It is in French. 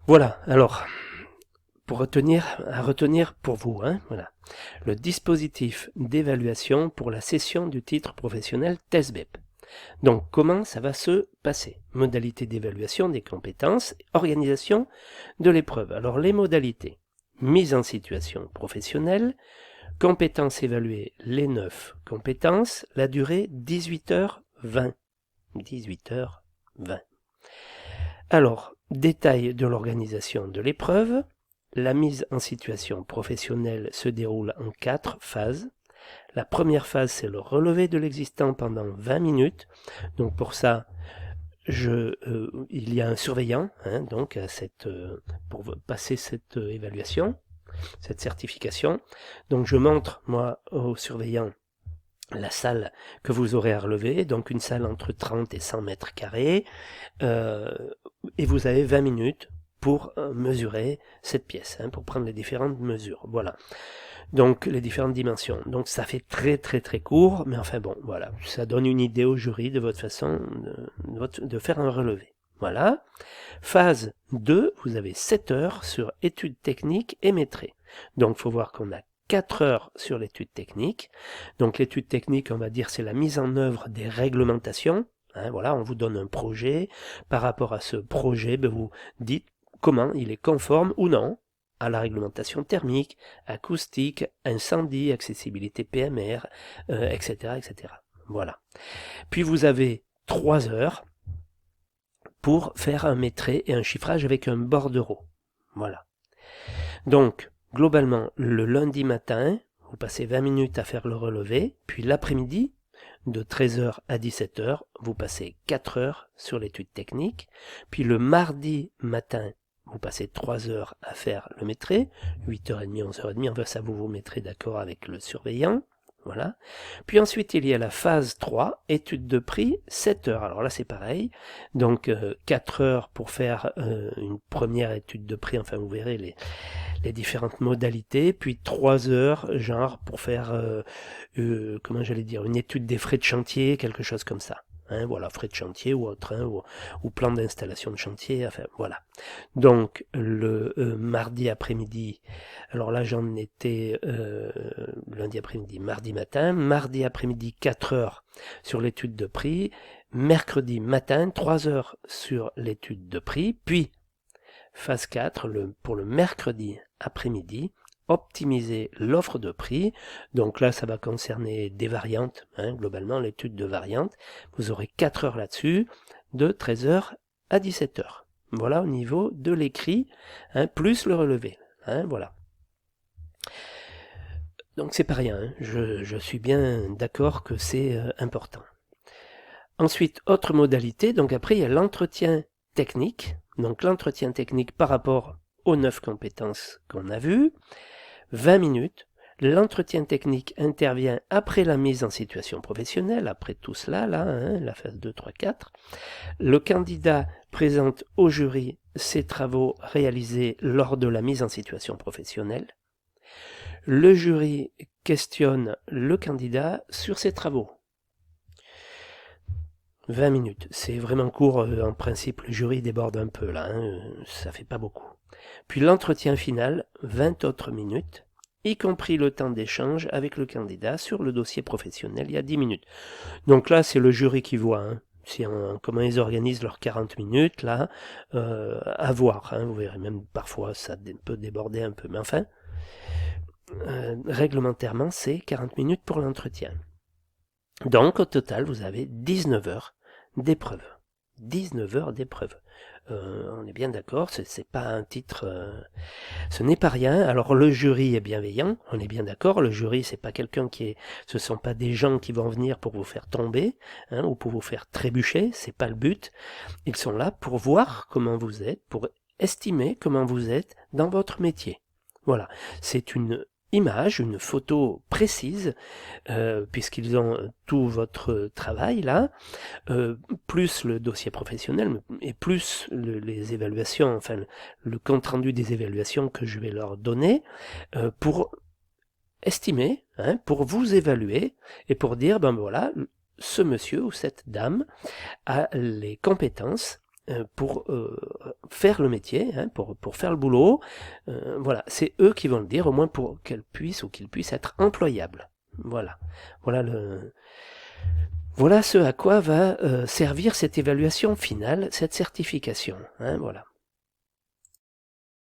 Voilà, alors, à retenir pour vous, voilà. Le dispositif d'évaluation pour la cession du titre professionnel TESBEP. Donc, comment ça va se passer? Modalité d'évaluation des compétences, organisation de l'épreuve. Alors, les modalités. Mise en situation professionnelle, compétences évaluées, les 9 compétences, la durée 18h20. 18h20. Alors, détail de l'organisation de l'épreuve. La mise en situation professionnelle se déroule en 4 phases. La première phase, c'est le relevé de l'existant pendant 20 minutes. Donc pour ça, il y a un surveillant donc pour passer cette évaluation, cette certification. Donc je montre, moi, au surveillant la salle que vous aurez à relever, donc une salle entre 30 et 100 mètres carrés, et vous avez 20 minutes pour mesurer cette pièce, pour prendre les différentes mesures. Voilà. Donc les différentes dimensions. Donc ça fait très très très court, mais enfin bon, voilà. Ça donne une idée au jury de votre façon de faire un relevé. Voilà. Phase 2, vous avez 7 heures sur études techniques et maîtrise. Donc il faut voir qu'on a 4 heures sur l'étude technique. Donc l'étude technique, on va dire, c'est la mise en œuvre des réglementations. Voilà, on vous donne un projet. Par rapport à ce projet, vous dites comment il est conforme ou non à la réglementation thermique, acoustique, incendie, accessibilité PMR, etc., etc. Voilà. Puis vous avez 3 heures pour faire un maîtrise et un chiffrage avec un bordereau. Voilà. Donc, globalement, le lundi matin, vous passez 20 minutes à faire le relevé, puis l'après-midi, de 13h à 17h, vous passez 4 heures sur l'étude technique, puis le mardi matin, vous passez 3 heures à faire le maîtrise, 8h30, 11h30, enfin ça vous mettrez d'accord avec le surveillant, voilà. Puis ensuite il y a la phase 3, étude de prix, 7 heures, alors là c'est pareil, donc 4 heures pour faire une première étude de prix, enfin vous verrez les différentes modalités, puis 3 heures, genre, pour faire, comment j'allais dire, une étude des frais de chantier, quelque chose comme ça. Voilà, frais de chantier ou autre, ou plan d'installation de chantier, enfin, voilà. Donc, le mardi après-midi, alors là, j'en étais lundi après-midi, mardi matin, mardi après-midi, 4 heures sur l'étude de prix, mercredi matin, 3 heures sur l'étude de prix, puis phase 4, pour le mercredi après-midi, optimiser l'offre de prix. Donc là, ça va concerner des variantes, globalement l'étude de variantes. Vous aurez 4 heures là-dessus, de 13h à 17h. Voilà au niveau de l'écrit, plus le relevé. Voilà. Donc c'est pas rien, je suis bien d'accord que c'est important. Ensuite, autre modalité, donc après il y a l'entretien technique. Donc l'entretien technique par rapport aux 9 compétences qu'on a vues, 20 minutes. L'entretien technique intervient après la mise en situation professionnelle, après tout cela, la phase 2, 3, 4. Le candidat présente au jury ses travaux réalisés lors de la mise en situation professionnelle. Le jury questionne le candidat sur ses travaux. 20 minutes, c'est vraiment court, en principe le jury déborde un peu là, ça fait pas beaucoup. Puis l'entretien final, 20 autres minutes, y compris le temps d'échange avec le candidat sur le dossier professionnel, il y a 10 minutes. Donc là, c'est le jury qui voit, comment ils organisent leurs 40 minutes, là, à voir, vous verrez, même parfois ça peut déborder un peu, mais enfin, réglementairement, c'est 40 minutes pour l'entretien. Donc, au total, vous avez 19 heures d'épreuve. 19 heures d'épreuve. On est bien d'accord, c'est pas un titre, ce n'est pas rien. Alors le jury est bienveillant, on est bien d'accord. Le jury, c'est pas quelqu'un ce sont pas des gens qui vont venir pour vous faire tomber, ou pour vous faire trébucher. C'est pas le but. Ils sont là pour voir comment vous êtes, pour estimer comment vous êtes dans votre métier. Voilà, c'est une image, une photo précise, puisqu'ils ont tout votre travail là, plus le dossier professionnel et plus les évaluations, enfin le compte-rendu des évaluations que je vais leur donner pour estimer, pour vous évaluer et pour dire, ben voilà, ce monsieur ou cette dame a les compétences pour faire le métier, hein, pour faire le boulot. Voilà, c'est eux qui vont le dire, au moins pour qu'elles puissent ou qu'ils puissent être employables. Voilà, voilà ce à quoi va servir cette évaluation finale, cette certification. Hein, voilà.